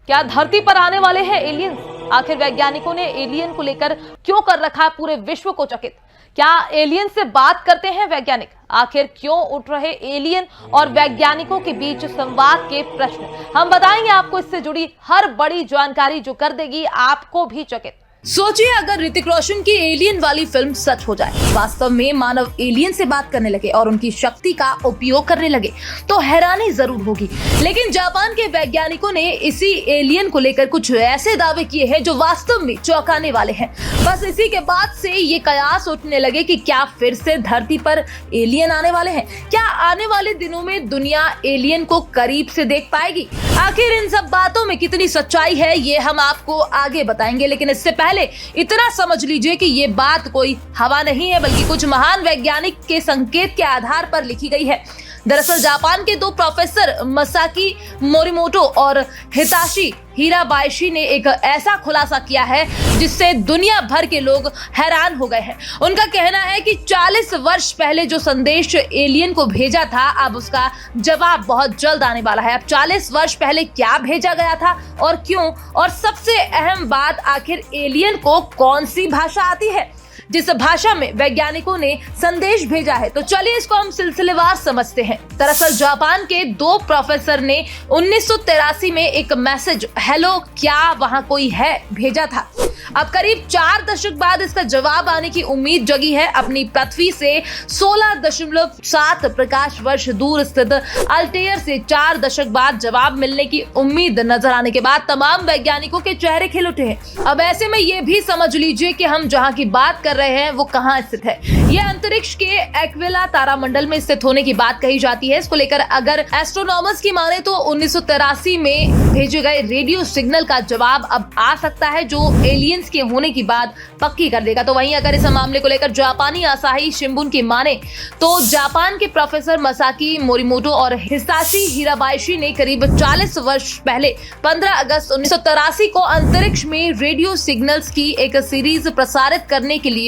क्या धरती पर आने वाले हैं एलियंस? आखिर वैज्ञानिकों ने एलियन को लेकर क्यों कर रखा पूरे विश्व को चकित? क्या एलियन से बात करते हैं वैज्ञानिक? आखिर क्यों उठ रहे एलियन और वैज्ञानिकों के बीच संवाद के प्रश्न? हम बताएंगे आपको इससे जुड़ी हर बड़ी जानकारी जो कर देगी आपको भी चकित। सोचिए अगर ऋतिक रोशन की एलियन वाली फिल्म सच हो जाए, वास्तव में मानव एलियन से बात करने लगे और उनकी शक्ति का उपयोग करने लगे, तो हैरानी जरूर होगी। लेकिन जापान के वैज्ञानिकों ने इसी एलियन को लेकर कुछ ऐसे दावे किए हैं जो वास्तव में चौंकाने वाले हैं। बस इसी के बाद से ये कयास उठने लगे कि क्या फिर से धरती पर एलियन आने वाले हैं? क्या आने वाले दिनों में दुनिया एलियन को करीब से देख पाएगी? आखिर इन सब बातों में कितनी सच्चाई है ये हम आपको आगे बताएंगे, लेकिन इससे पहले इतना समझ लीजिए कि ये बात कोई हवा नहीं है, बल्कि कुछ महान वैज्ञानिक के संकेत के आधार पर लिखी गई है। दरअसल जापान के दो प्रोफेसर मसाकी मोरिमोटो और हिताशी हिराबायाशी ने एक ऐसा खुलासा किया है जिससे दुनिया भर के लोग हैरान हो गए हैं। उनका कहना है कि 40 वर्ष पहले जो संदेश एलियन को भेजा था, अब उसका जवाब बहुत जल्द आने वाला है। अब 40 वर्ष पहले क्या भेजा गया था और क्यों, और सबसे अहम बात, आखिर एलियन को कौन सी भाषा आती है जिस भाषा में वैज्ञानिकों ने संदेश भेजा है? तो चलिए इसको हम सिलसिलेवार समझते हैं। दरअसल जापान के दो प्रोफेसर ने 1983 में एक मैसेज हेलो क्या वहां कोई है भेजा था। अब करीब 4 दशक बाद इसका जवाब आने की उम्मीद जगी है। अपनी पृथ्वी से 16.7 प्रकाश वर्ष दूर स्थित अल्टेयर से 4 दशक बाद जवाब मिलने की उम्मीद नजर आने के बाद तमाम वैज्ञानिकों के चेहरे खिल उठे हैं। अब ऐसे में ये भी समझ लीजिए कि हम जहां की बात कर रहे हैं वो कहां स्थित है। यह अंतरिक्ष के एक्विला तारामंडल में स्थित होने की बात कही जाती है। इसको लेकर अगर एस्ट्रोनॉमर्स की माने तो 1983 में भेजे गए रेडियो सिग्नल का जवाब अब आ सकता है, जो एलियंस के होने की बात पक्की कर देगा। तो वहीं अगर इस मामले को लेकर जापानी आसाही शिंबुन की माने तो जापान के प्रोफेसर मसाकी मोरिमोटो और हिताशी हिराबायाशी ने करीब 40 वर्ष पहले 15 अगस्त 1983 को अंतरिक्ष में रेडियो सिग्नल्स की एक सीरीज प्रसारित करने के लिए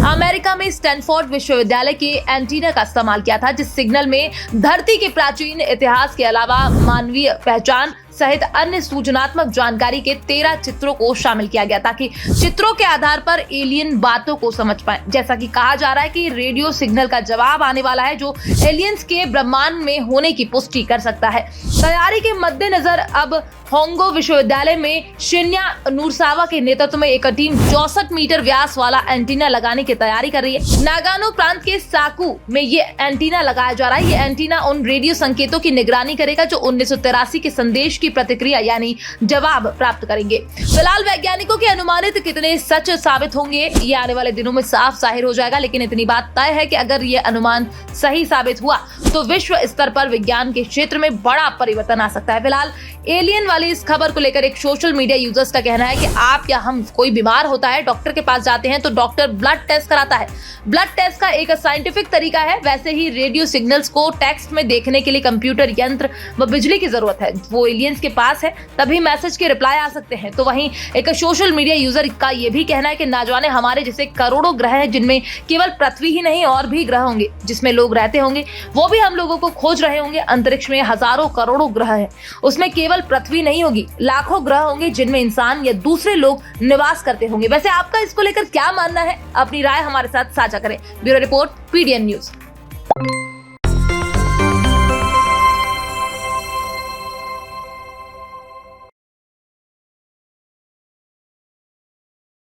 अमेरिका में स्टैनफोर्ड विश्वविद्यालय के एंटीना का इस्तेमाल किया था, जिस सिग्नल में धरती के प्राचीन इतिहास के अलावा मानवीय पहचान सहित अन्य सूचनात्मक जानकारी के 13 चित्रों को शामिल किया गया ताकि चित्रों के आधार पर एलियन बातों को समझ पाए। जैसा कि कहा जा रहा है कि रेडियो सिग्नल का जवाब आने वाला है जो एलियंस के ब्रह्मांड में होने की पुष्टि कर सकता है। तैयारी के मद्देनजर अब होंगो विश्वविद्यालय में शिन्या नूरसावा के नेतृत्व में एक टीम 64 मीटर व्यास वाला एंटीना लगाने की तैयारी कर रही है। नागानो प्रांत के साकू में ये एंटीना लगाया जा रहा है। ये एंटीना उन रेडियो संकेतों की निगरानी करेगा जो 1983 के संदेश की प्रतिक्रिया यानी जवाब प्राप्त करेंगे। फिलहाल वैज्ञानिकों के अनुमानित कितने सच साबित होंगे ये आने वाले दिनों में साफ जाहिर हो जाएगा, लेकिन इतनी बात तय है कि अगर ये अनुमान सही साबित हुआ तो विश्व स्तर पर विज्ञान के क्षेत्र में बड़ा परिवर्तन आ सकता है। फिलहाल एलियन वाली इस खबर को लेकर एक सोशल मीडिया यूजर्स का कहना है कि आप या हम कोई बीमार होता है, डॉक्टर के पास जाते हैं तो डॉक्टर ब्लड टेस्ट कराता है। ब्लड टेस्ट का एक साइंटिफिक तरीका है, वैसे ही रेडियो सिग्नल्स को टेक्स्ट में देखने के लिए कंप्यूटर यंत्र व बिजली की जरूरत है, वो एलियंस के पास है, तभी मैसेज के रिप्लाई आ सकते हैं। तो वहीं एक सोशल मीडिया यूजर का यह भी कहना है कि ना जाने हमारे जैसे करोड़ों ग्रह हैं जिनमें केवल पृथ्वी ही नहीं और भी ग्रह होंगे जिसमें लोग रहते होंगे, वो भी हम लोगों को खोज रहे होंगे। अंतरिक्ष में हजारों करोड़ों ग्रह हैं, उसमें केवल पृथ्वी नहीं होगी, लाखों ग्रह होंगे जिनमें इंसान या दूसरे लोग निवास करते होंगे। वैसे आपका इसको लेकर क्या मानना है? अपनी राय हमारे साथ साझा करें। Bureau report, PDN news.